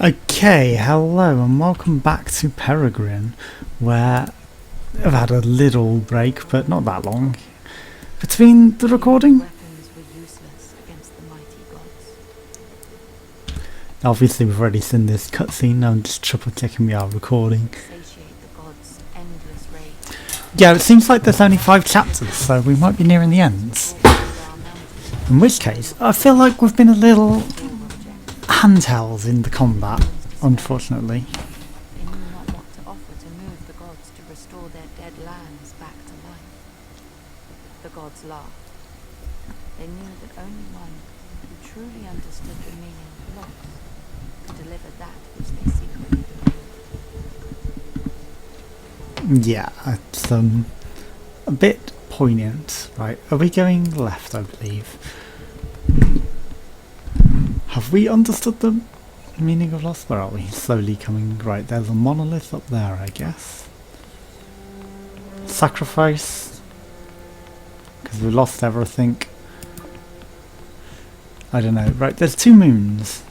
Okay, hello and welcome back to Peregrin, where I've had a little break, but not that long, between the recording. Weapons were useless against the mighty gods. Obviously we've already seen this cutscene, I'm just triple checking we are recording. Satiate the gods' endless rage. Yeah, it seems like there's only 5 chapters, so we might be nearing the ends. In which case, I feel like we've been a little handheld in the combat, unfortunately. They knew not what to offer to move the gods to restore their dead lands back to life. The gods laughed. They knew that only one who truly understood the meaning of loss could deliver that which they secretly demanded. Yeah, it's a bit poignant. Right, are we going left, I believe? Have we understood the meaning of loss? Where are we? Slowly coming. Right, there's a monolith up there, I guess. Sacrifice. Because we lost everything. I don't know. Right, there's 2 moons.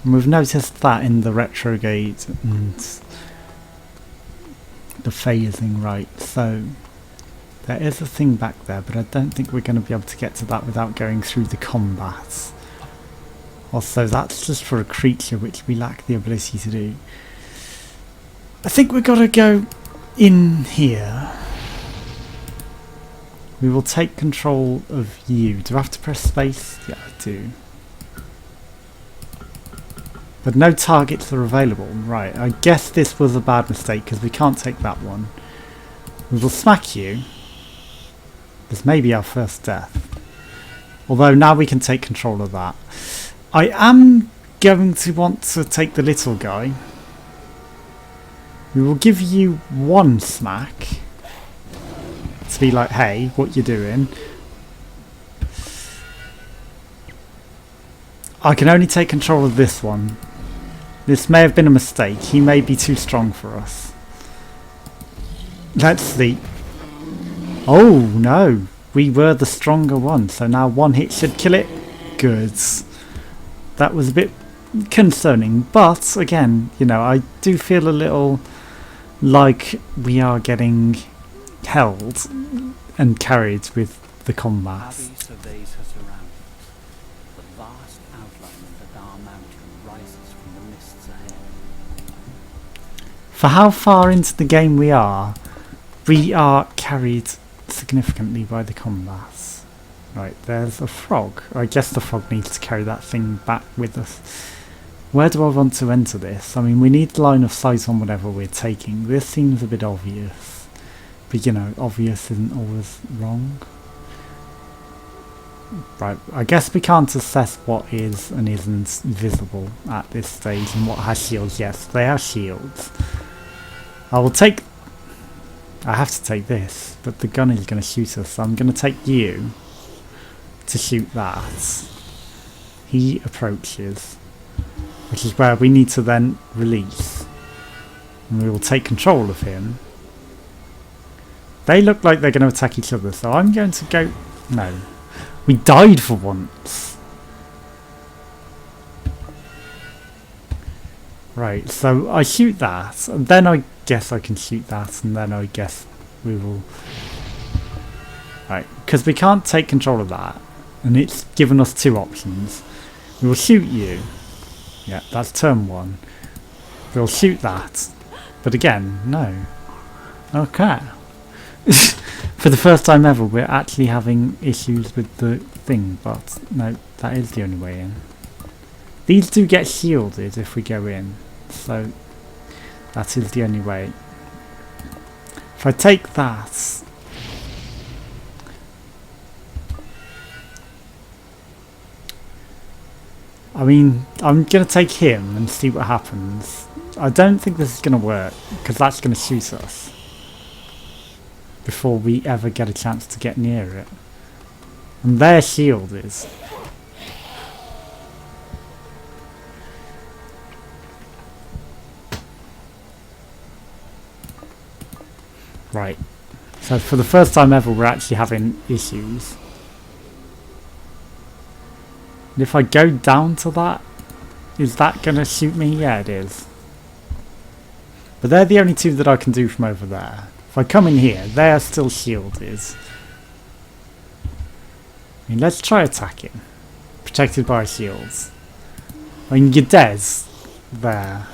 And we've noticed that in the retrograde and the phasing, right. So there is a thing back there, but I don't think we're going to be able to get to that without going through the combat. Also, that's just for a creature which we lack the ability to do. I think we've got to go in here. We will take control of you. Do I have to press space? Yeah, I do. But no targets are available. Right, I guess this was a bad mistake because we can't take that one. We will smack you. This may be our first death. Although now we can take control of that. I am going to want to take the little guy. We will give you 1 smack. To be like, hey, what you doing? I can only take control of this one. This may have been a mistake. He may be too strong for us. Let's see. Oh no, we were the stronger one. So now 1 hit should kill it. Good. That was a bit concerning, but again, you know, I do feel a little like we are getting held and carried with the combat. Surveys her surroundings. The vast outline of the Dar Mountain rises from the mists ahead. For how far into the game we are carried significantly by the combat. Right, there's a frog. I guess the frog needs to carry that thing back with us. Where do I want to enter this? I mean, we need line of sight on whatever we're taking. This seems a bit obvious. But, you know, obvious isn't always wrong. Right, I guess we can't assess what is and isn't visible at this stage and what has shields. Yes, they have shields. I have to take this, but the gun is going to shoot us, so I'm going to take you to shoot that. He approaches, which is where we need to then release, and we will take control of him. They look like they're going to attack each other, so I'm going to go... No, we died for once. Right, so I shoot that, and then I guess I can shoot that, and then I guess we will... Right, because we can't take control of that. And it's given us 2 options. We will shoot you. Yeah, that's turn 1. We'll shoot that. But again, no. Okay. For the first time ever, we're actually having issues with the thing, but no, that is the only way in. These do get shielded if we go in, so that is the only way. If I take that... I mean, I'm going to take him and see what happens. I don't think this is going to work, because that's going to shoot us before we ever get a chance to get near it. And their shield is. Right. So for the first time ever, we're actually having issues. And if I go down to that, Is that going to shoot me? Yeah, it is. But they're the only two that I can do from over there. If I come in here, they are still shielded. I mean, let's try attacking. Protected by shields. I mean, you're dead there.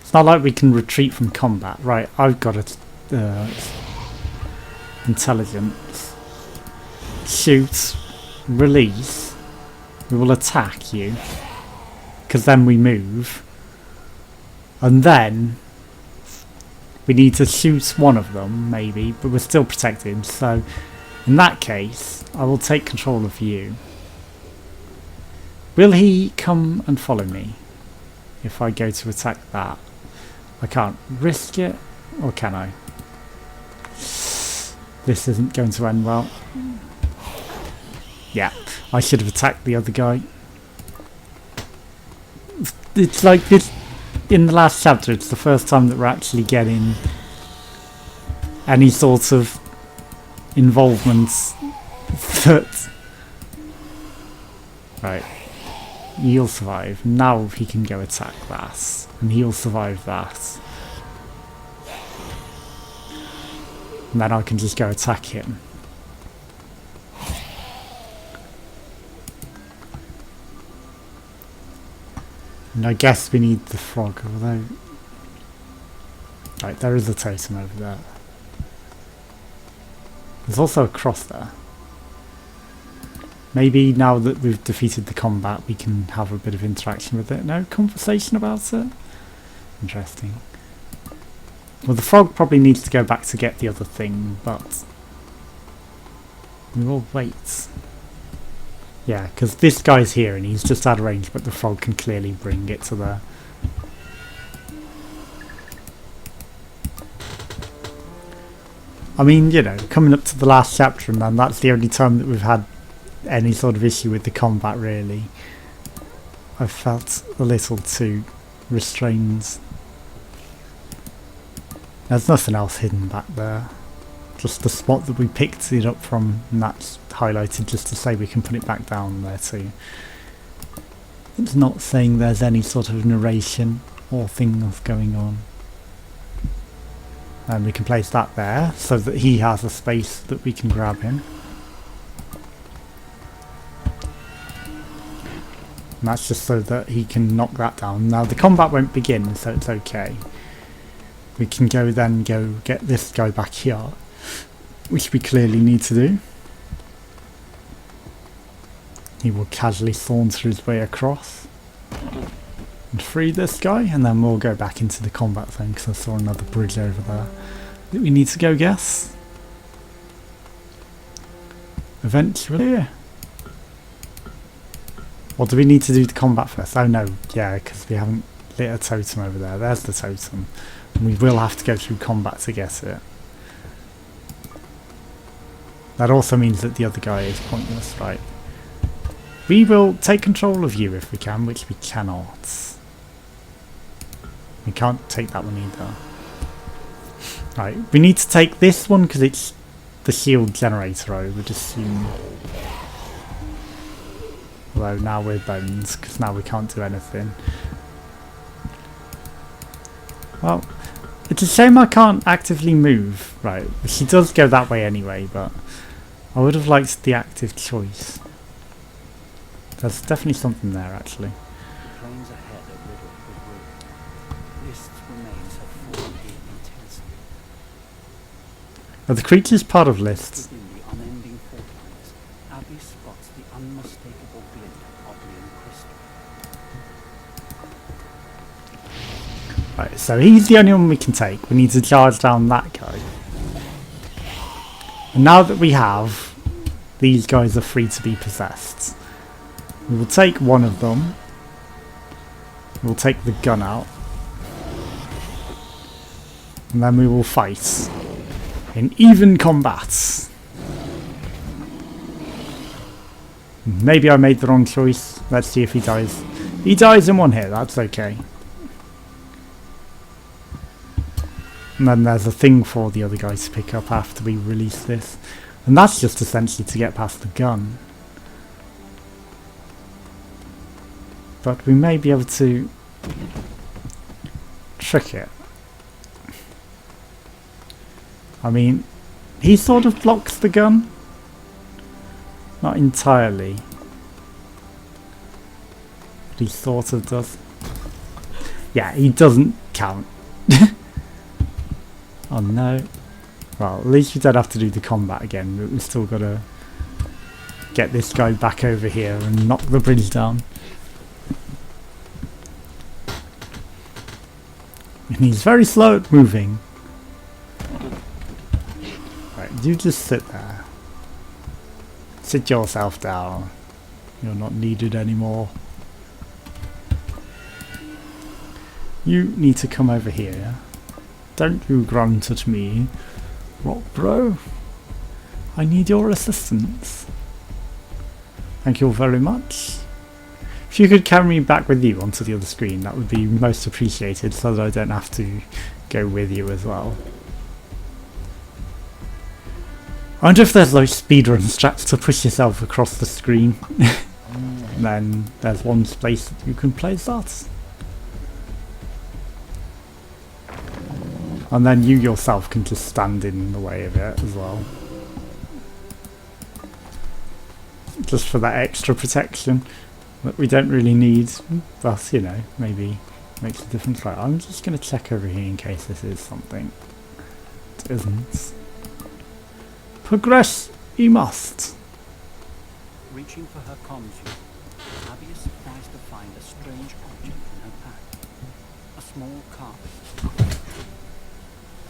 It's not like we can retreat from combat. Right, I've got intelligence. Shoot. Release. We will attack you. Because then we move. And then we need to shoot one of them, maybe, but we're still protected. So in that case, I will take control of you. Will he come and follow me if I go to attack that? I can't risk it, or can I? This isn't going to end well. Yeah, I should have attacked the other guy. It's like this in the last chapter. It's the first time that we're actually getting any sort of involvement that... Right. He'll survive. Now he can go attack that. And he'll survive that. And then I can just go attack him. And I guess we need the frog, although... Right, there is a totem over there. There's also a cross there. Maybe now that we've defeated the combat, we can have a bit of interaction with it. No conversation about it? Interesting. Well, the frog probably needs to go back to get the other thing, but... we will wait. Yeah, because this guy's here and he's just out of range, but the frog can clearly bring it to there. I mean, you know, coming up to the last chapter and then that's the only time that we've had any sort of issue with the combat, really. I felt a little too restrained. There's nothing else hidden back there. Just the spot that we picked it up from, and that's highlighted just to say we can put it back down there too. It's not saying there's any sort of narration or things going on. And we can place that there so that he has a space that we can grab him. And that's just so that he can knock that down. Now the combat won't begin, so it's okay. We can go get this guy back here, which we clearly need to do. He will casually saunter his way across and free this guy, and then we'll go back into the combat zone because I saw another bridge over there that we need to go guess. Eventually. Or do we need to do the combat first? Oh no, yeah, because we haven't lit a totem over there. There's the totem. And we will have to go through combat to get it. That also means that the other guy is pointless, right? We will take control of you if we can, which we cannot. We can't take that one either. Right, we need to take this one because it's the shield generator, I would assume. Although now we're bones, because now we can't do anything. Well, it's a shame I can't actively move. Right, she does go that way anyway, but I would have liked the active choice. There's definitely something there, actually. The plains ahead are riddled with ruin. List's remains have fallen in intensity. Are the creatures part of lists? Within the unending fault lines, Abby spots the unmistakable glint of Oblion crystal. Right, so he's the only one we can take. We need to charge down that guy. And now that we have, these guys are free to be possessed. We will take one of them. We'll take the gun out. And then we will fight in even combat. Maybe I made the wrong choice. Let's see if he dies. He dies in one hit, that's okay. And then there's a thing for the other guys to pick up after we release this. And that's just essentially to get past the gun. But we may be able to trick it. I mean, he sort of blocks the gun. Not entirely. But he sort of does. Yeah, he doesn't count. Oh no. Well, at least we don't have to do the combat again, but we've still got to get this guy back over here and knock the bridge down. And he's very slow at moving. Right, you just sit there. Sit yourself down. You're not needed anymore. You need to come over here. Don't you grunt at me. What, bro? I need your assistance. Thank you very much. If you could carry me back with you onto the other screen, that would be most appreciated, so that I don't have to go with you as well. I wonder if there's those speedrun straps to push yourself across the screen. And then there's one space that you can place that. And then you yourself can just stand in the way of it as well. Just for that extra protection that we don't really need. But, you know, maybe makes a difference. Right, I'm just going to check over here in case this is something. It isn't. Progress, you must. Reaching for her comms unit, Abby is surprised to find a strange object in her pack. A small carpet.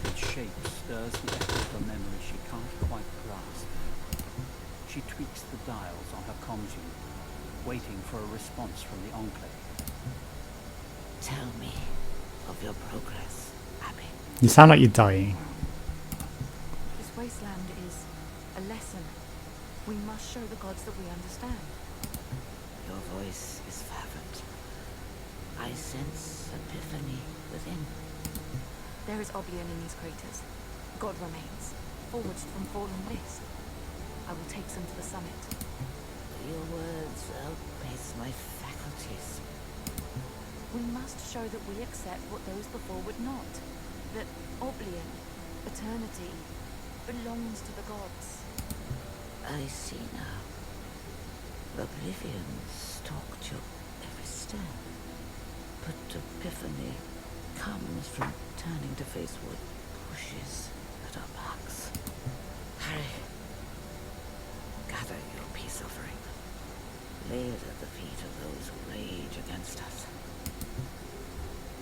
Its shape stirs the echo of a memory she can't quite grasp. She tweaks the dials on her comms unit, waiting for a response from the Enclave. Tell me of your progress, Abby. You sound like you're dying. This wasteland is a lesson. We must show the gods that we understand. Your voice is fervent. I sense epiphany within. There is Oblion in these craters. God remains, forged from fallen mist. I will take them to the summit. Your words outpace my faculties. We must show that we accept what those before would not. That Oblion, eternity, belongs to the gods. I see now. Oblivion stalked your every step. But epiphany comes from turning to face what pushes at our backs. Harry, gather your peace offering. Lay it at the feet of those who rage against us.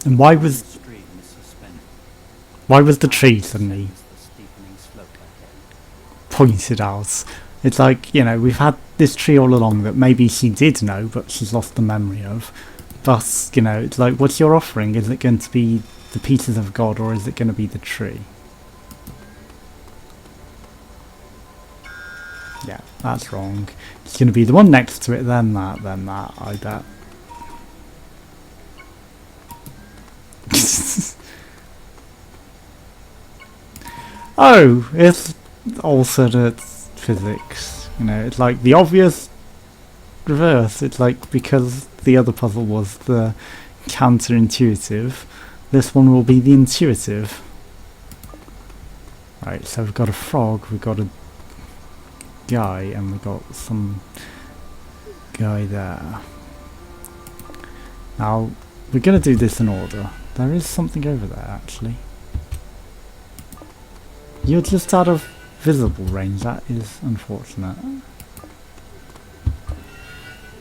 And why was The stream is suspended. the tree suddenly The steepening slope ahead. pointed out? It's like, you know, we've had this tree all along that maybe she did know, but she's lost the memory of. But, you know, it's like, what's your offering? Is it going to be the pieces of God, or is it going to be the tree? Yeah, that's wrong. It's going to be the one next to it, then that, I bet. Oh, it's alternate physics. You know, it's like the obvious reverse. It's like, because the other puzzle was the counterintuitive, this one will be the intuitive. Right, so we've got a frog, we've got a guy, and we've got some guy there. Now, we're going to do this in order. There is something over there, actually. You're just out of visible range. That is unfortunate.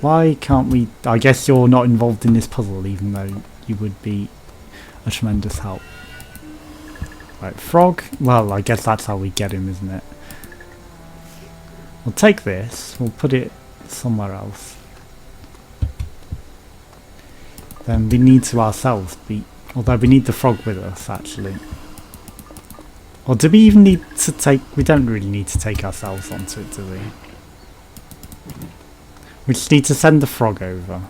Why can't we... I guess you're not involved in this puzzle, even though you would be a tremendous help. Right, frog. Well, I guess that's how we get him, isn't it? We'll take this. We'll put it somewhere else. Then we need to ourselves be... Although we need the frog with us, actually. Or do we even need to take... We don't really need to take ourselves onto it, do we? We just need to send the frog over.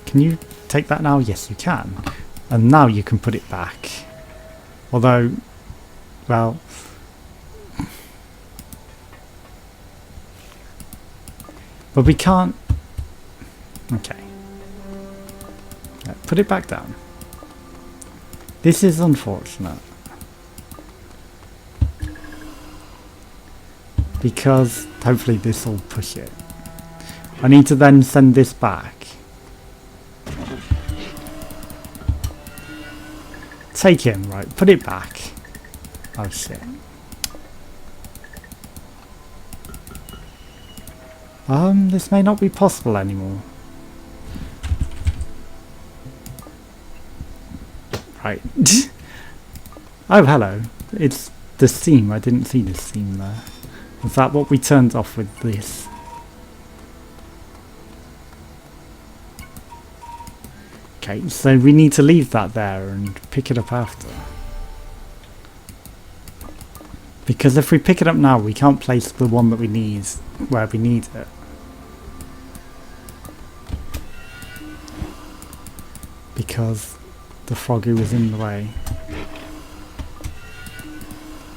Can you take that now? Yes, you can. And now you can put it back. Although... Well... But we can't... Okay. Put it back down. This is unfortunate. Because hopefully this will push it. I need to then send this back. Take him, right, put it back. Oh shit. This may not be possible anymore. Right. Oh, hello. It's the seam. I didn't see the seam there. Was that what we turned off with this? Okay, so we need to leave that there and pick it up after. Because if we pick it up now, we can't place the one that we need where we need it. Because the froggy was in the way.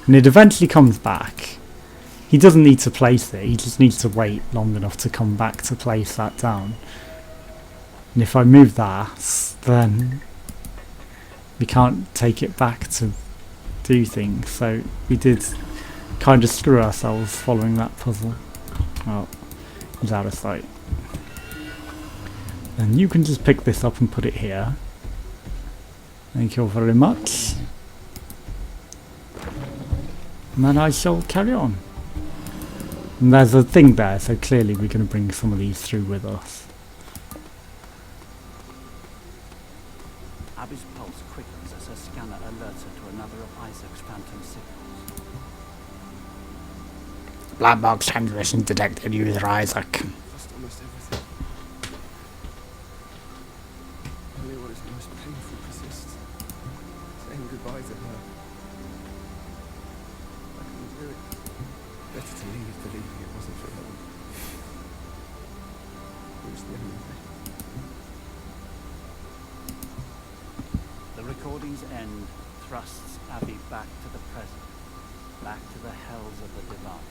And it eventually comes back. He doesn't need to place it, he just needs to wait long enough to come back to place that down. And if I move that, then we can't take it back to do things. So we did kind of screw ourselves following that puzzle. Oh, he's out of sight. And you can just pick this up and put it here. Thank you very much. And then I shall carry on. And there's a thing there, so clearly we're going to bring some of these through with us. Abby's pulse quickens as her scanner alerts her to another of Isaac's phantom signals. Black box transmission detected, user Isaac. Lost almost everything. Only what is most painful persists. Saying goodbye to her. I couldn't do it. Better to leave, believing it wasn't for long. It was the only way. The recording's end thrusts Abby back to the present, back to the hells of the divine,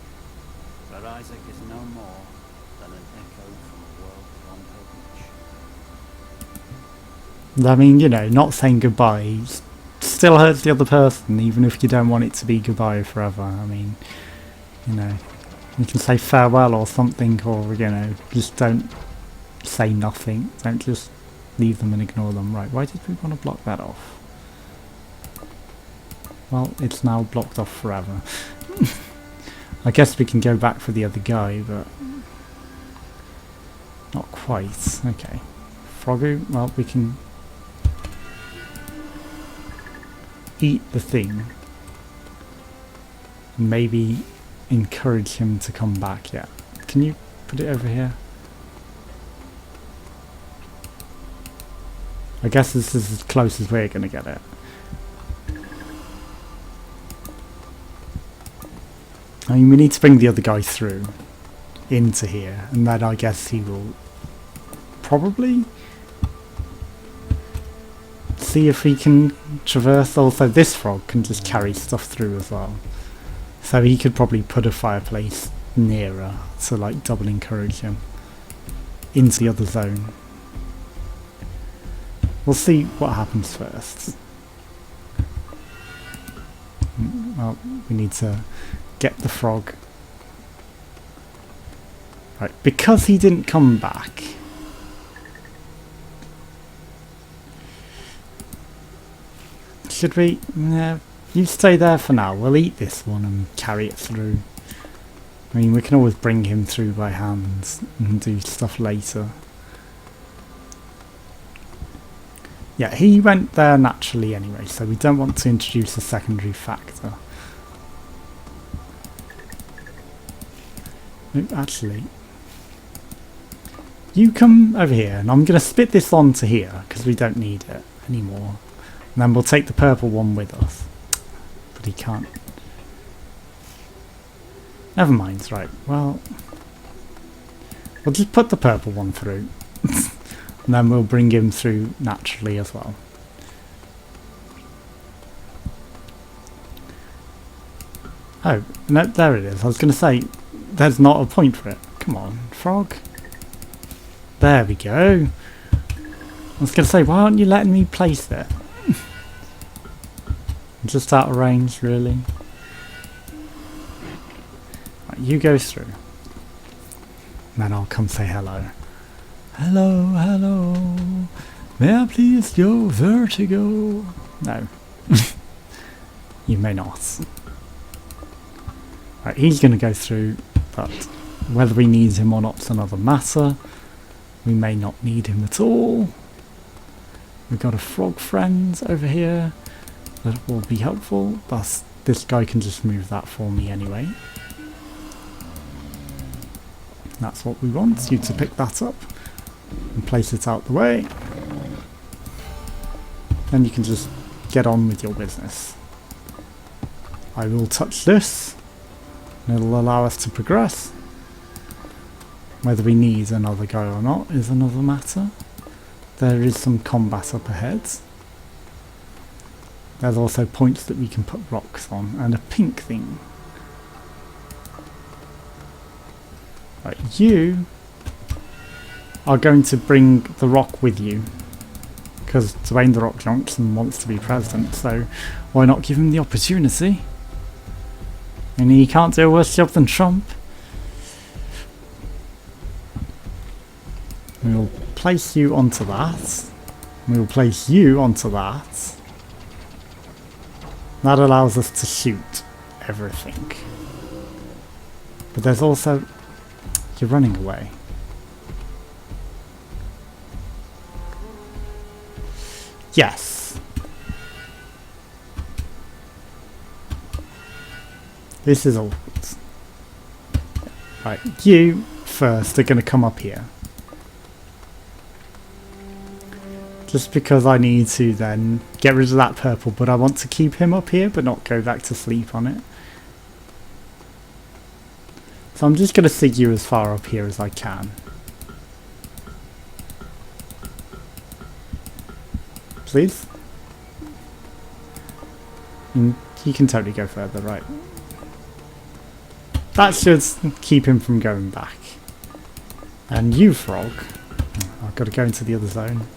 where Isaac is no more than an echo from a world beyond her reach. I mean, you know, not saying goodbye still hurts the other person, even if you don't want it to be goodbye forever. I mean, you know, you can say farewell or something, or, you know, just don't say nothing. Don't just leave them and ignore them. Right, why did we want to block that off? Well, it's now blocked off forever. I guess we can go back for the other guy, but not quite. Okay. Frogu, well, we can eat the thing. Maybe encourage him to come back. Yeah. Can you put it over here? I guess this is as close as we're going to get it. I mean, we need to bring the other guy through into here, and then I guess he will probably see if he can traverse. Also, this frog can just carry stuff through as well, so he could probably put a fireplace nearer to like double encourage him into the other zone. We'll see what happens first. Well, we need to get the frog. Right, because he didn't come back. Should we? No, you stay there for now. We'll eat this one and carry it through. I mean, we can always bring him through by hand and do stuff later. Yeah, he went there naturally anyway, so we don't want to introduce a secondary factor. No, actually, you come over here, and I'm going to spit this onto here, because we don't need it anymore. And then we'll take the purple one with us. But he can't. Never mind, right, well, we'll just put the purple one through. And then we'll bring him through naturally as well. Oh, no, there it is. I was going to say, there's not a point for it. Come on, frog. There we go. I was going to say, why aren't you letting me place it? I'm just out of range, really. Right, you go through. And then I'll come say hello. Hello, hello. May I please your vertigo? No. You may not. Right, he's going to go through, but whether we need him or not's another matter. We may not need him at all. We've got a frog friend over here that will be helpful. Thus, this guy can just move that for me anyway. That's what we want, you to pick that up and place it out the way. Then you can just get on with your business. I will touch this, and it'll allow us to progress. Whether we need another guy or not is another matter. There is some combat up ahead. There's also points that we can put rocks on, and a pink thing. Right, you are going to bring the rock with you, because Dwayne the Rock Johnson wants to be president, so why not give him the opportunity? And he can't do a worse job than Trump. We'll place you onto that. We'll place you onto that. That allows us to shoot everything. But there's also... You're running away. Yes. This is awkward. Right, you first are going to come up here. Just because I need to then get rid of that purple, but I want to keep him up here but not go back to sleep on it. So I'm just going to sig you as far up here as I can. Please? And you can totally go further, right? That should keep him from going back. And you, frog. I've got to go into the other zone.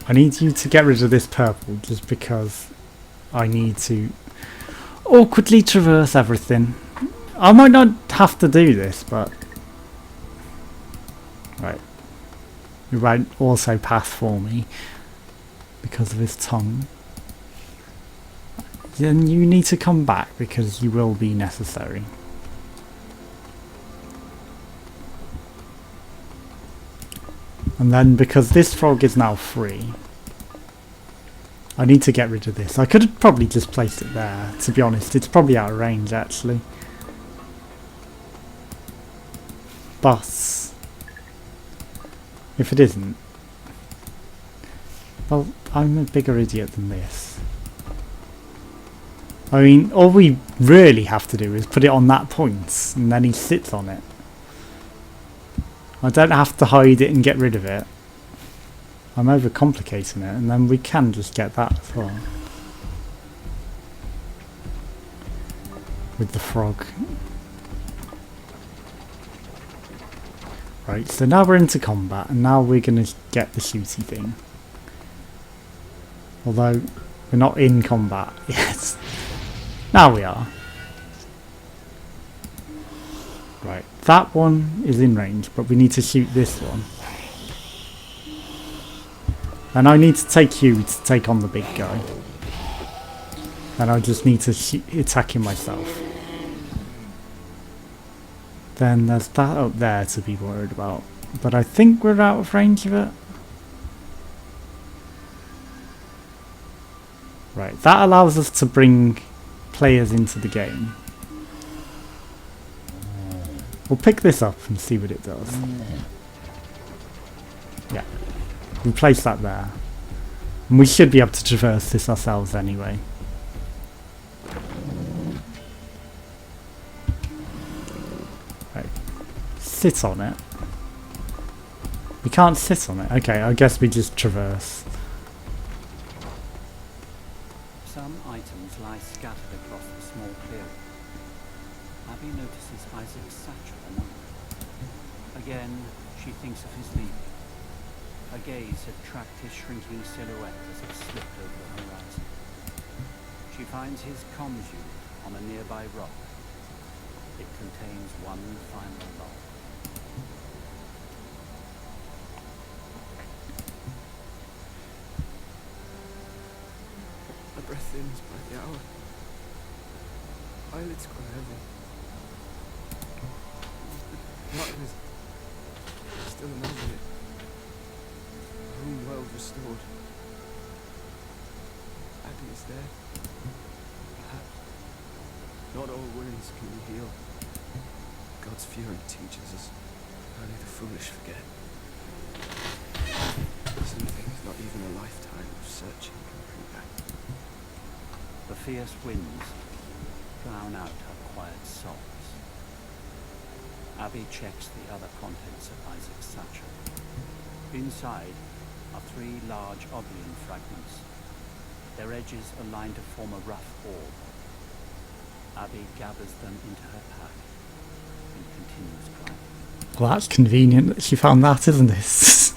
I need you to get rid of this purple just because I need to awkwardly traverse everything. I might not have to do this, but... Right. He won't also pass for me because of his tongue. Then you need to come back because you will be necessary. And then because this frog is now free, I need to get rid of this. I could have probably just placed it there, to be honest. It's probably out of range actually. But if it isn't, well, I'm a bigger idiot than this. I mean, all we really have to do is put it on that point, and then he sits on it. I don't have to hide it and get rid of it. I'm overcomplicating it, and then we can just get that as well. With the frog. Right, so now we're into combat, and now we're going to get the shooty thing. Although, we're not in combat yet. Now we are. Right, that one is in range, but we need to shoot this one. And I need to take you to take on the big guy. And I just need to attack him myself. Then there's that up there to be worried about. But I think we're out of range of it. Right, that allows us to bring players into the game. We'll pick this up and see what it does. Yeah, we place that there. And we should be able to traverse this ourselves anyway. Right, sit on it. We can't sit on it. Okay, I guess we just traverse. Some items lie scattered across the small clearing. Abby notices Isaac's satchel among them. Again, she thinks of his leaving. Her gaze had tracked his shrinking silhouette as it slipped over the horizon. She finds his comms unit on a nearby rock. It contains one final log. My breath thins by the hour. Eyelids grow heavy. Part of it, I still imagine it. A home world restored. Abby is there. Perhaps. Not all wounds can be healed. God's fury teaches us. Only the foolish forget. Some things not even a lifetime of searching can bring back. The fierce winds drown out her quiet sobs. Abby checks the other contents of Isaac's satchel. Inside are 3 large Oblion fragments. Their edges align to form a rough orb. Abby gathers them into her pack and continues climbing. Well, that's convenient that she found that, isn't it?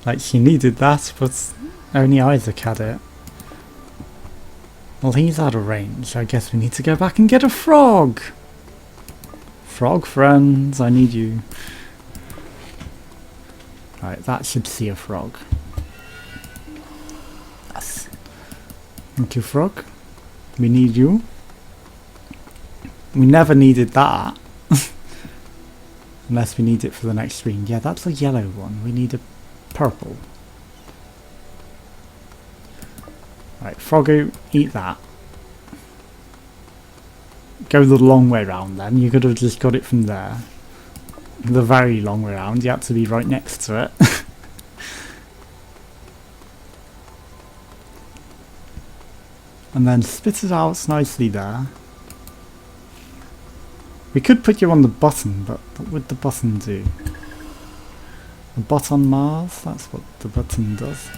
Like, she needed that, but only Isaac had it. Well, he's out of range. I guess we need to go back and get a frog. Frog friends, I need you. Right, that should see a frog. Yes. Thank you, frog. We need you. We never needed that. Unless we need it for the next screen. Yeah, that's a yellow one. We need a purple. Right, Froggo, eat that. Go the long way round then. You could have just got it from there. The very long way round. You had to be right next to it. And then spit it out nicely there. We could put you on the button, but what would the button do? A bot on Mars? That's what the button does.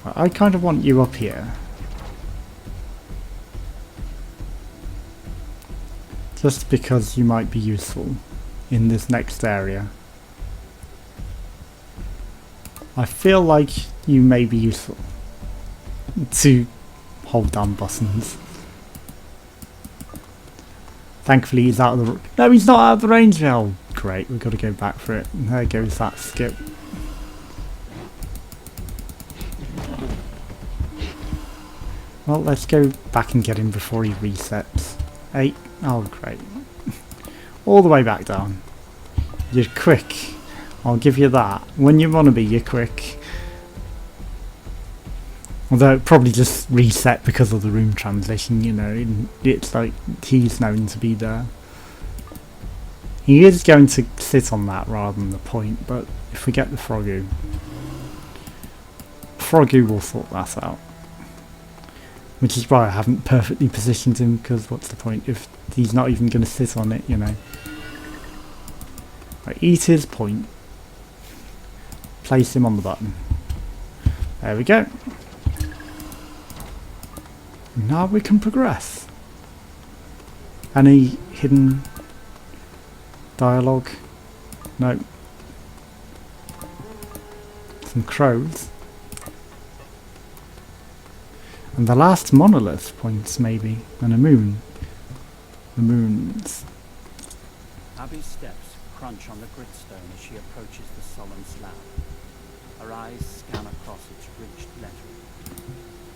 I kind of want you up here. Just because you might be useful in this next area. I feel like you may be useful to hold down buttons. Thankfully he's out of the... No, he's not out of the range now! Great, we've got to go back for it. And there goes that skip. Well, let's go back and get him before he resets. 8. Oh, great. All the way back down. You're quick. I'll give you that. When you want to be, you're quick. Although it probably just reset because of the room transition, you know. It's like he's known to be there. He is going to sit on that rather than the point, but if we get the Froggo will sort that out. Which is why I haven't perfectly positioned him, because what's the point if he's not even going to sit on it, you know. Right, eat his point. Place him on the button. There we go. Now we can progress. Any hidden dialogue? No. Some crows. And the last monolith points, maybe, and a moon. The moons. Abby's steps crunch on the gritstone as she approaches the solemn slab. Her eyes scan across its rich lettering.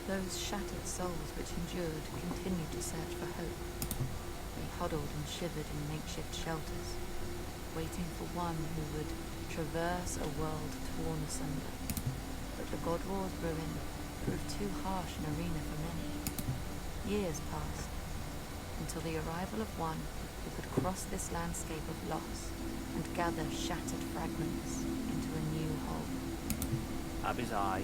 Those shattered souls which endured continued to search for hope. They huddled and shivered in makeshift shelters, waiting for one who would traverse a world torn asunder. But the God War's ruin proved too harsh an arena for many. Years passed, until the arrival of one who could cross this landscape of loss and gather shattered fragments into a new whole. Abby's eye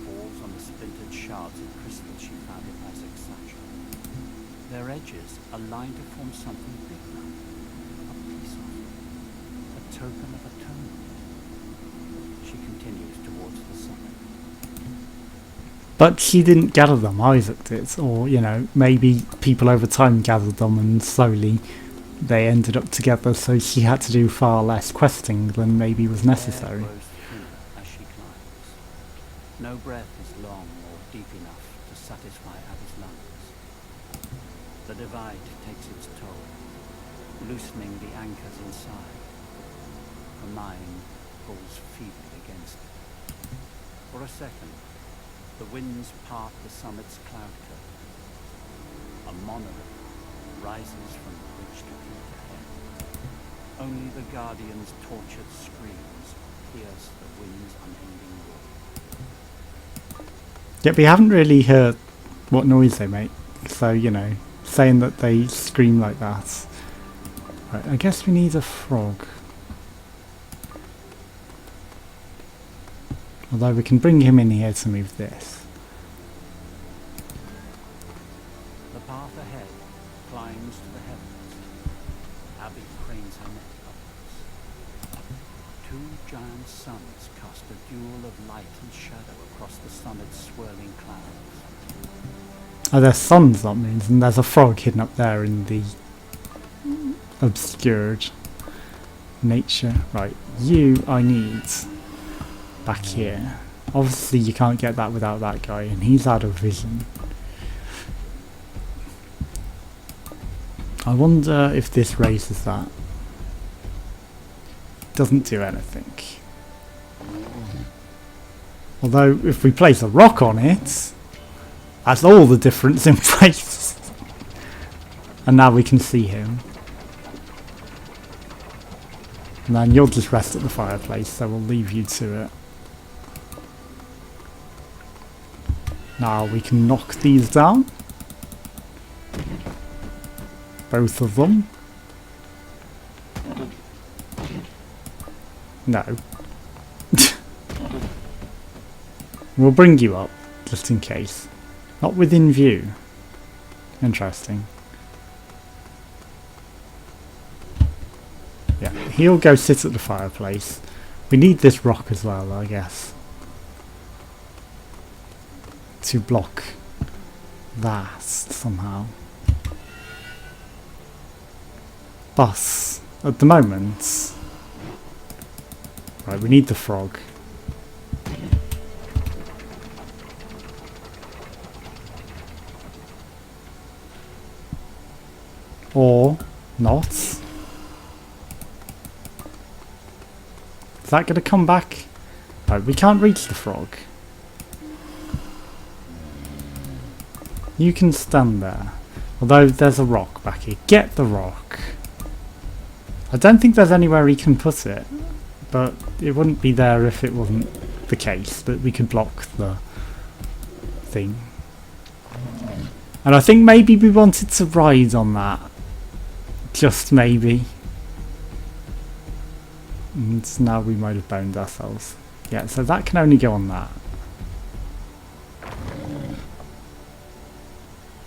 falls on the splintered shards of crystal she found in Isaac's satchel. Their edges align to form something big now. A peace offering. A token of atonement. She continues towards the summit. But she didn't gather them, Isaac did. Or, you know, maybe people over time gathered them and slowly they ended up together, so she had to do far less questing than maybe was necessary. The air grows thinner as she climbs. No breath is long or deep enough to satisfy Abby's lungs. The divide takes its toll, loosening the anchors inside. Her mind pulls feebly against it. For a second, the winds part the summit's cloud curtain. A monolith rises from the ridge to peak ahead. Only the Guardian's tortured screams pierce the wind's unending roar. Yet we haven't really heard what noise they make, so, you know, saying that they scream like that. Right, I guess we need a frog. Although we can bring him in here to move this. The path ahead climbs to the heavens. Abby cranes her neck upwards. Two giant suns cast a duel of light and shadow across the summit's swirling clouds. Oh, there's suns, that means, and there's a frog hidden up there in the obscured nature. Right, you I need back here. Obviously you can't get that without that guy, and he's out of vision. I wonder if this raises that. Doesn't do anything. Although if we place a rock on it, that's all the difference in place. And now we can see him. And then you'll just rest at the fireplace, so we'll leave you to it. Now we can knock these down. Both of them. No. We'll bring you up, just in case. Not within view. Interesting. Yeah, he'll go sit at the fireplace. We need this rock as well, I guess, to block that somehow. But at the moment, right, we need the frog. Or not. Is that going to come back? Right, we can't reach the frog. You can stand there. Although there's a rock back here. Get the rock. I don't think there's anywhere he can put it. But it wouldn't be there if it wasn't the case that we could block the thing. And I think maybe we wanted to ride on that. Just maybe. And now we might have boned ourselves. Yeah, so that can only go on that.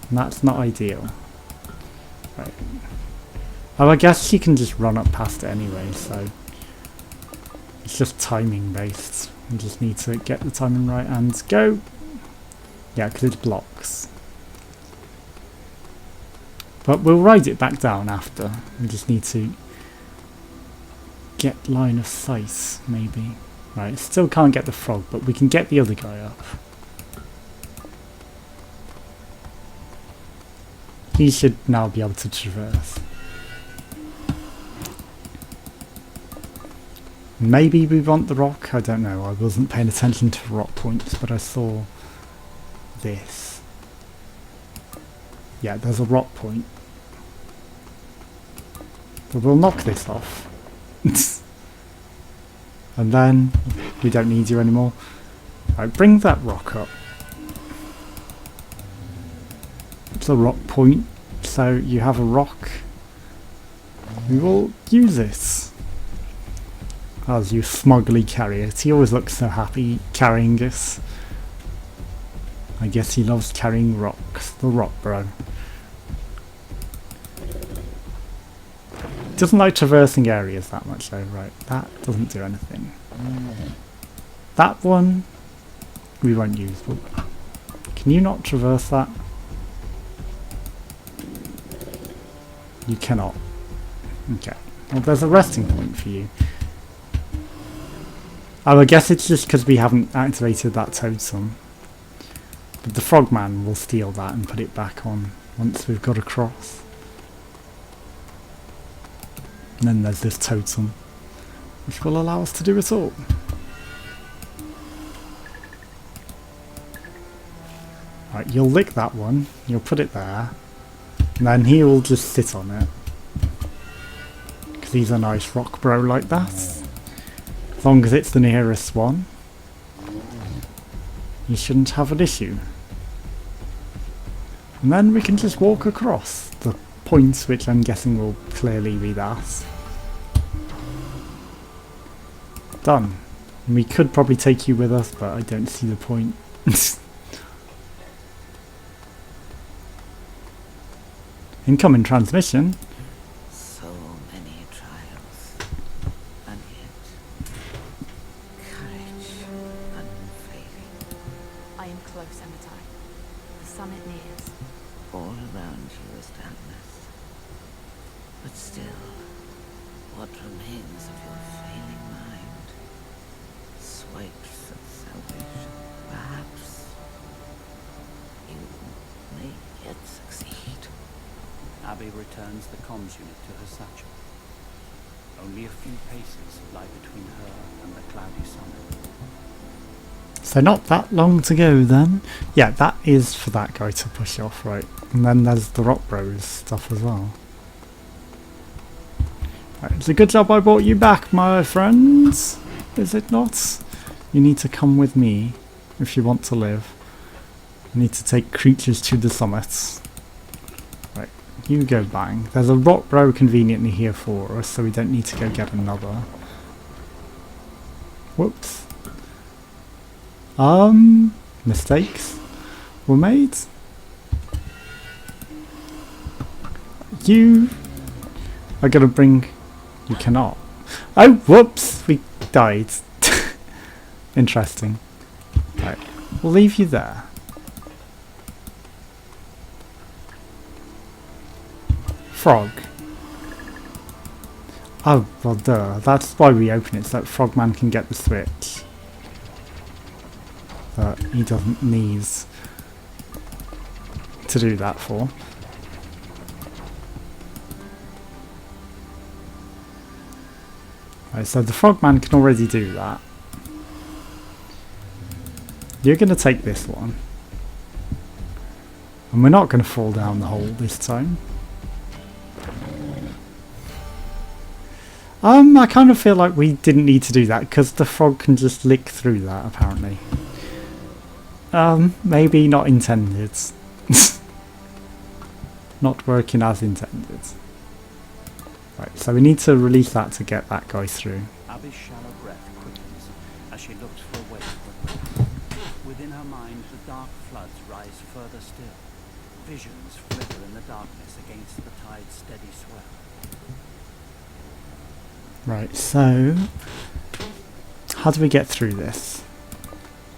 And that's not ideal. Right. Oh, I guess she can just run up past it anyway, so it's just timing based. We just need to get the timing right and go. Yeah, because it blocks. But we'll ride it back down after. We just need to get line of sight, maybe. Right, still can't get the frog, but we can get the other guy up. He should now be able to traverse. Maybe we want the rock, I don't know. I wasn't paying attention to rock points, but I saw this. Yeah, there's a rock point. But we'll knock this off. And then we don't need you anymore. Right, bring that rock up. It's a rock point, so you have a rock. We will use it. As you smugly carry it. He always looks so happy carrying this. I guess he loves carrying rocks. The rock bro. Doesn't like traversing areas that much though, right? That doesn't do anything. That one we won't use. But can you not traverse that? You cannot. Okay. Well, there's a resting point for you. Oh, I guess it's just because we haven't activated that totem. But the frogman will steal that and put it back on once we've got across. And then there's this totem, which will allow us to do it all. Right, you'll lick that one, you'll put it there, and then he will just sit on it. Because he's a nice rock bro like that. As long as it's the nearest one, you shouldn't have an issue. And then we can just walk across the points, which I'm guessing will clearly be that. Done. And we could probably take you with us, but I don't see the point. Incoming transmission. So many trials, and yet courage unfailing. I am close, Amitai. The summit nears. All around you is darkness, but still, what remains of your failing mind? Swipes of salvation. Perhaps you may yet succeed. Abby returns the comms unit to her satchel. Only a few paces lie between her and the cloudy summit. So not that long to go then. Yeah, that is for that guy to push off, right. And then there's the Rock Bros stuff as well. Right, it's a good job I brought you back, my friends. Is it not? You need to come with me if you want to live. You need to take creatures to the summits. Right, you go bang. There's a Rock Bro conveniently here for us, so we don't need to go get another. Whoops. Mistakes were made. You are gonna bring... You cannot. Oh, whoops! We died. Interesting. Right, we'll leave you there. Frog. Oh, well duh. That's why we open it, so that Frogman can get the switch. That he doesn't need to do that for. Right, so the Frogman can already do that. You're going to take this one. And we're not going to fall down the hole this time. I kind of feel like we didn't need to do that because the frog can just lick through that apparently. Maybe not intended. Not working as intended. Right, so we need to release that to get that guy through. Abby's shallow breath quickens as she looks for a way to breath. Within her mind, the dark floods rise further still. Visions flicker in the darkness against the tide's steady swell. Right, so how do we get through this?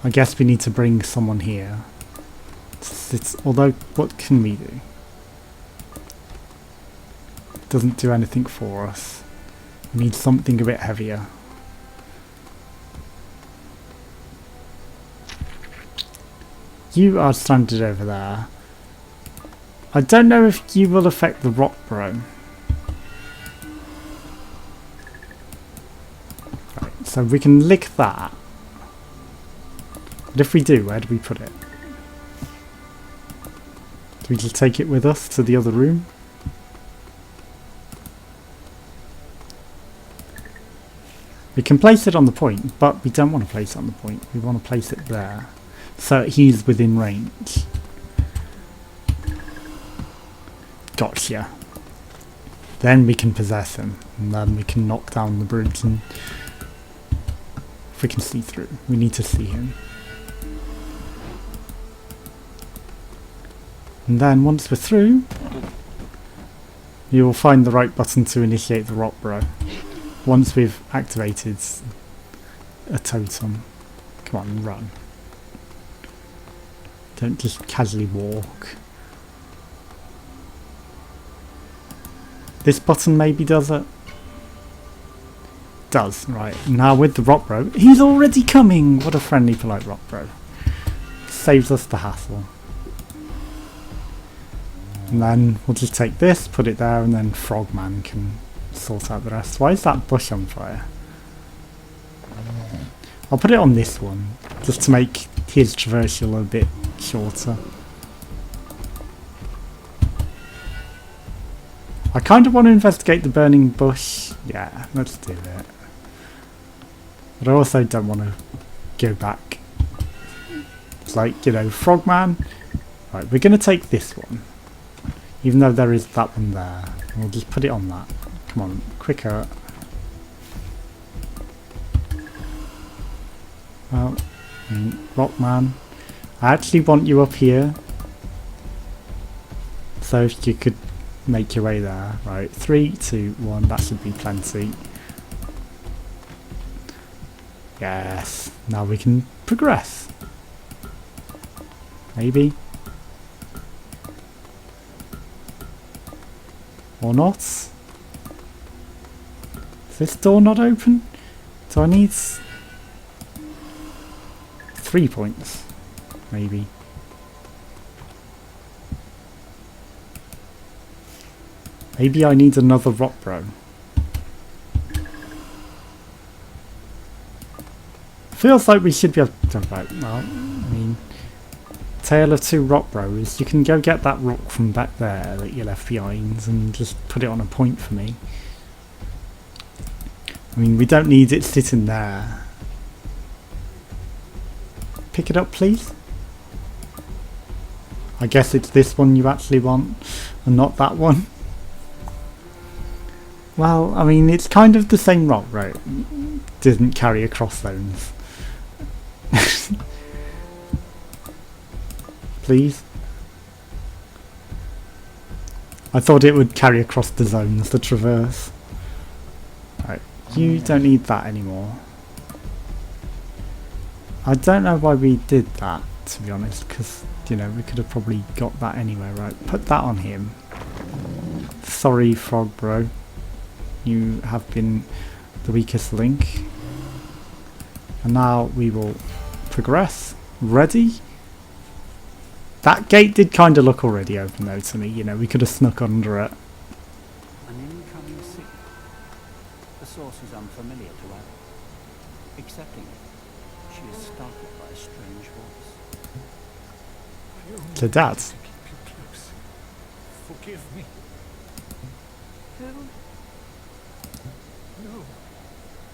I guess we need to bring someone here. Although, what can we do? It doesn't do anything for us. We need something a bit heavier. You are stranded over there. I don't know if you will affect the Rock Bro. Right, so we can lick that. But if we do, where do we put it? Do we just take it with us to the other room? We can place it on the point, but we don't want to place it on the point. We want to place it there, so he's within range. Gotcha. Then we can possess him, and then we can knock down the bridge, and if we can see through, we need to see him. And then once we're through, you will find the right button to initiate the Rock Bro. Once we've activated a totem. Come on, run. Don't just casually walk. This button maybe does it. Does, right. Now with the rock bro, he's already coming! What a friendly, polite rock bro. Saves us the hassle. And then we'll just take this, put it there, and then Frogman can sort out the rest. Why is that bush on fire? I'll put it on this one, just to make his traversal a bit shorter. I kind of want to investigate the burning bush. Yeah, let's do it. But I also don't want to go back. It's like, you know, Frogman. Right, we're going to take this one. Even though there is that one there. We'll just put it on that. Come on, quicker. Well, Rockman. I actually want you up here. So if you could make your way there. Right, 3, 2, 1. That should be plenty. Yes. Now we can progress. Maybe. Or not. Is this door not open? Do I need 3 points? Maybe. Maybe I need another rock bro. Feels like we should be able to talk about, well, I mean, Tale of Two Rock Bros. You can go get that rock from back there that you left behind and just put it on a point for me. I mean, we don't need it sitting there. Pick it up, please. I guess it's this one you actually want and not that one. Well, I mean, it's kind of the same rock, right? Didn't carry across zones. Please. I thought it would carry across the zones, the traverse. Right, you don't need that anymore. I don't know why we did that, to be honest, because, you know, we could have probably got that anyway, right? Put that on him. Sorry, Frog Bro. You have been the weakest link. And now we will progress. Ready? That gate did kind of look already open though to me, you know, we could have snuck under it. An incoming signal. The source is unfamiliar to her. Accepting it, she is startled by a strange voice. To Dad. To keep you close. Forgive me. Who? No,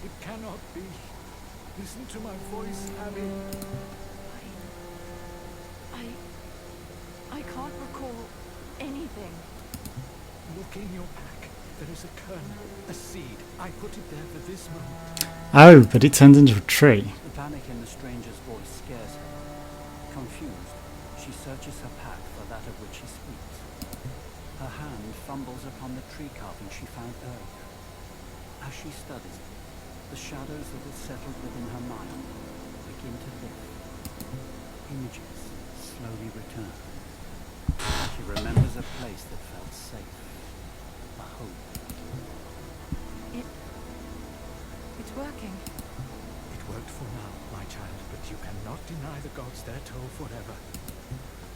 it cannot be. Listen to my voice, Abby. I can't recall anything. Look in your pack. There is a kernel, a seed. I put it there for this moment. Oh, but it turned into a tree. The panic in the stranger's voice scares her. Confused, she searches her pack for that of which he speaks. Her hand fumbles upon the tree carving she found earlier. As she studies it, the shadows that had settled within her mind begin to lift. Images slowly return. She remembers a place that felt safe. A home. It's working. It worked for now, my child, but you cannot deny the gods their toll forever.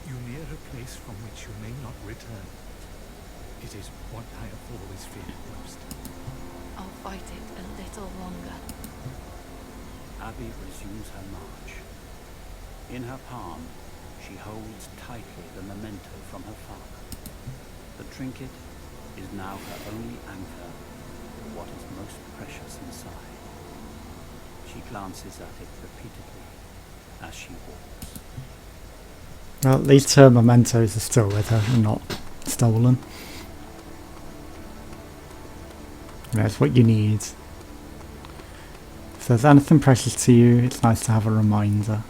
You near a place from which you may not return. It is what I have always feared most. I'll fight it a little longer. Abby resumes her march. In her palm, she holds tightly the memento from her father. The trinket is now her only anchor for what is most precious inside. She glances at it repeatedly as she walks. Well, at least her mementos are still with her and not stolen. That's what you need. If there's anything precious to you, it's nice to have a reminder.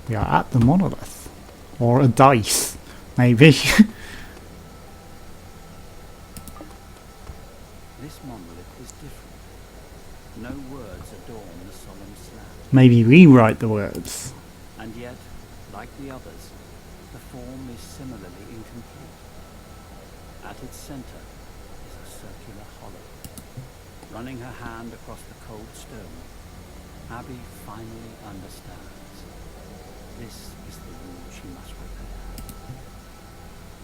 We are at the monolith. Or a dice, maybe. This monolith is different. No words adorn the solemn slab. Maybe we write the words. And yet, like the others, the form is similarly incomplete. At its center is a circular hollow. Running her hand across the cold stone, Abby finally understands. This is the room she must repair.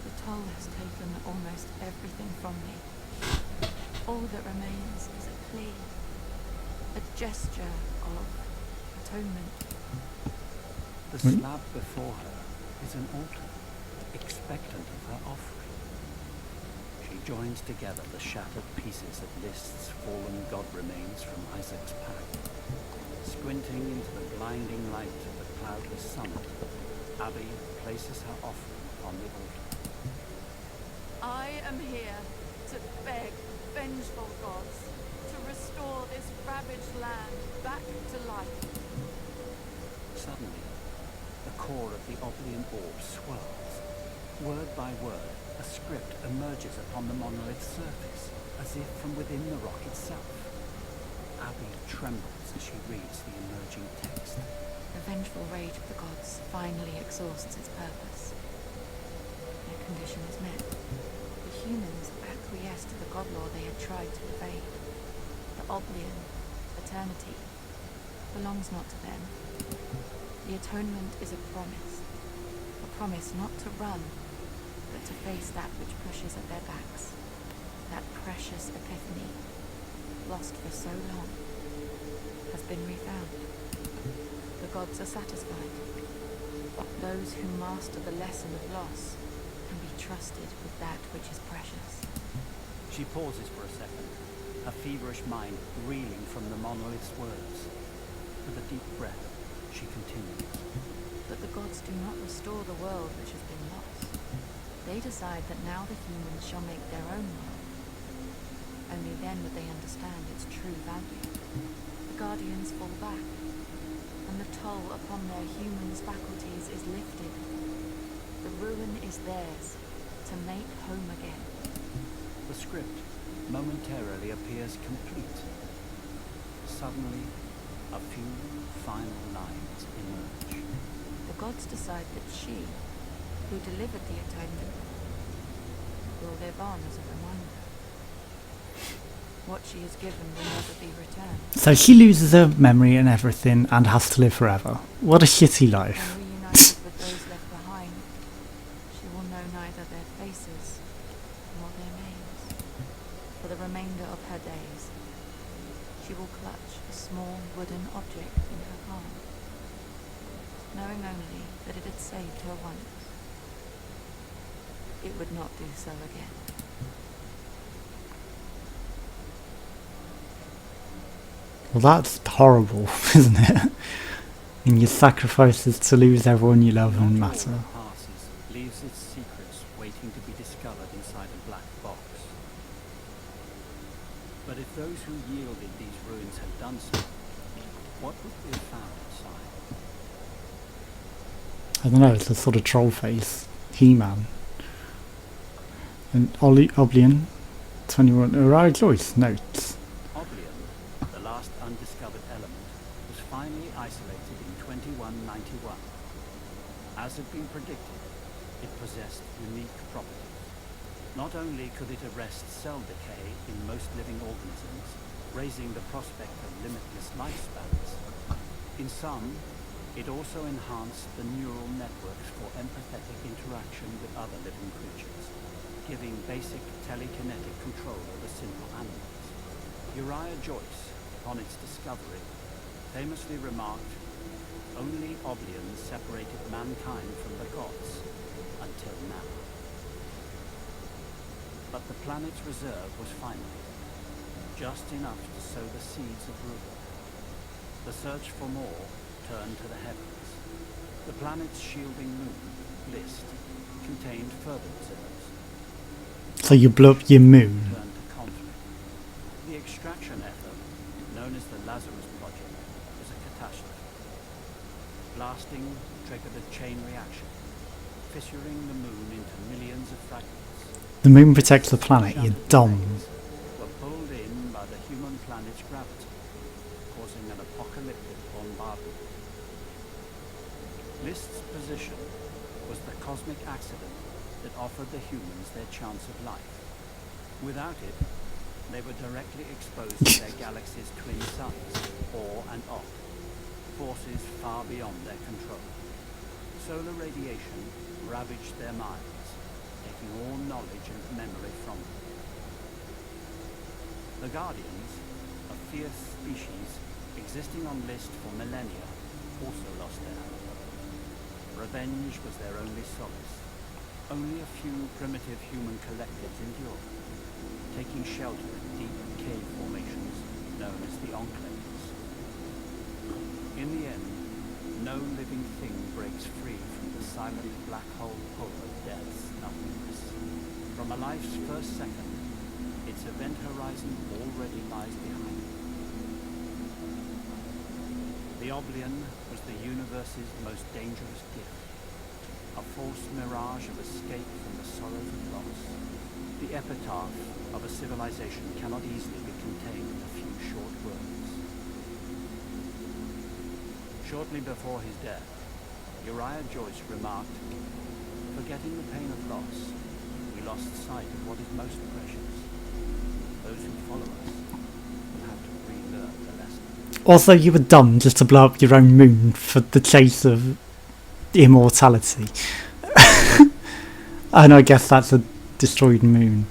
The toll has taken almost everything from me. All that remains is a plea, a gesture of atonement. The slab before her is an altar, expectant of her offering. She joins together the shattered pieces of List's fallen god remains from Isaac's pact. Squinting into the blinding light of the cloudless summit, Abby places her offering upon the altar. I am here to beg vengeful gods to restore this ravaged land back to life. Suddenly, the core of the Oblion orb swirls. Word by word, a script emerges upon the monolith's surface, as if from within the rock itself. Abby trembles as she reads the emerging text. The vengeful rage of the gods finally exhausts its purpose. Their condition is met. The humans acquiesce to the god law they had tried to evade. The Oblion, eternity, belongs not to them. The atonement is a promise not to run, but to face that which pushes at their backs. That precious epiphany, lost for so long, has been refound. The gods are satisfied. Those who master the lesson of loss can be trusted with that which is precious. She pauses for a second, her feverish mind reeling from the monolith's words. With a deep breath, she continues. But the gods do not restore the world which has been lost. They decide that now the humans shall make their own world. Only then would they understand its true value. The guardians fall back, and the toll upon their humans' faculties is lifted. The ruin is theirs, to make home again. The script momentarily appears complete. Suddenly, a few final lines emerge. The gods decide that she, who delivered the atonement, will live on as a reminder. What she has given will never be returned. So she loses her memory and everything and has to live forever. What a shitty life. When reunited with those left behind, she will know neither their faces nor their names. For the remainder of her days, she will clutch a small wooden object in her palm, knowing only that it had saved her once. It would not do so again. Well, that's horrible, isn't it? And your sacrifices to lose everyone you love and Not all matter. that passes leaves its secrets waiting to be discovered inside a black box. But if those who yielded these ruins had done so, what would we have found inside? I don't know, it's a sort of troll face. He-Man. And Oblion, 21, Uriah Joyce notes. Oblion, the last undiscovered element, was finally isolated in 2191. As had been predicted, it possessed unique properties. Not only could it arrest cell decay in most living organisms, raising the prospect of limitless lifespans, in some, it also enhanced the neural networks for empathetic interaction with other living creatures, giving basic telekinetic control over simple animals. Uriah Joyce, upon its discovery, famously remarked, "Only Oblion separated mankind from the gods, until now." But the planet's reserve was finite, just enough to sow the seeds of ruin. The search for more turned to the heavens. The planet's shielding moon, List, contained further reserves. So you blew up your moon. Turned to conflict. The extraction effort, known as the Lazarus Project, was a catastrophe. Blasting triggered a chain reaction, fissuring the moon into millions of fragments. The moon protects the planet, you Shattered dumb. remains were pulled in by the human planet's gravity, causing an apocalyptic bombardment. List's position was the cosmic accident that offered the humans their chance of life. Without it, they were directly exposed to their galaxy's twin suns, Or and Oct, forces far beyond their control. Solar radiation ravaged their minds, taking all knowledge and memory from them. The Guardians, a fierce species existing on List for millennia, also lost their hope. Revenge was their only solace. Only a few primitive human collectives endured, taking shelter in deep cave formations known as the Enclaves. In the end, no living thing breaks free from the silent black hole pull of death's nothingness. From a life's first second, its event horizon already lies behind it. The Oblion was the universe's most dangerous gift, a false mirage of escape from the sorrows of loss. The epitaph of a civilization cannot easily be contained in a few short words. Shortly before his death, Uriah Joyce remarked, "Forgetting the pain of loss, we lost sight of what is most precious. Those who follow us will have to relearn the lesson." Also, you were dumb just to blow up your own moon for the chase of immortality. And I guess that's a destroyed moon.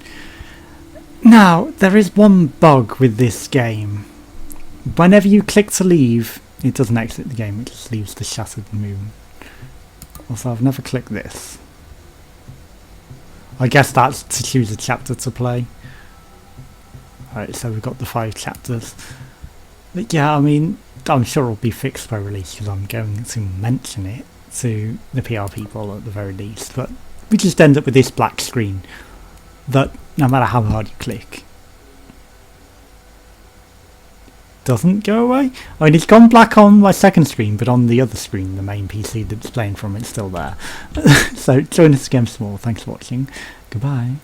Now, there is one bug with this game. Whenever you click to leave, it doesn't exit the game, it just leaves the shattered moon. Also, I've never clicked this. I guess that's to choose a chapter to play. Alright, so we've got the 5 chapters. But yeah, I mean, I'm sure it'll be fixed by release because I'm going to mention it to the PR people at the very least. But we just end up with this black screen that, no matter how hard you click, doesn't go away. I mean, it's gone black on my second screen, but on the other screen, the main PC that's playing from, it's still there. So join us again for more. Thanks for watching. Goodbye.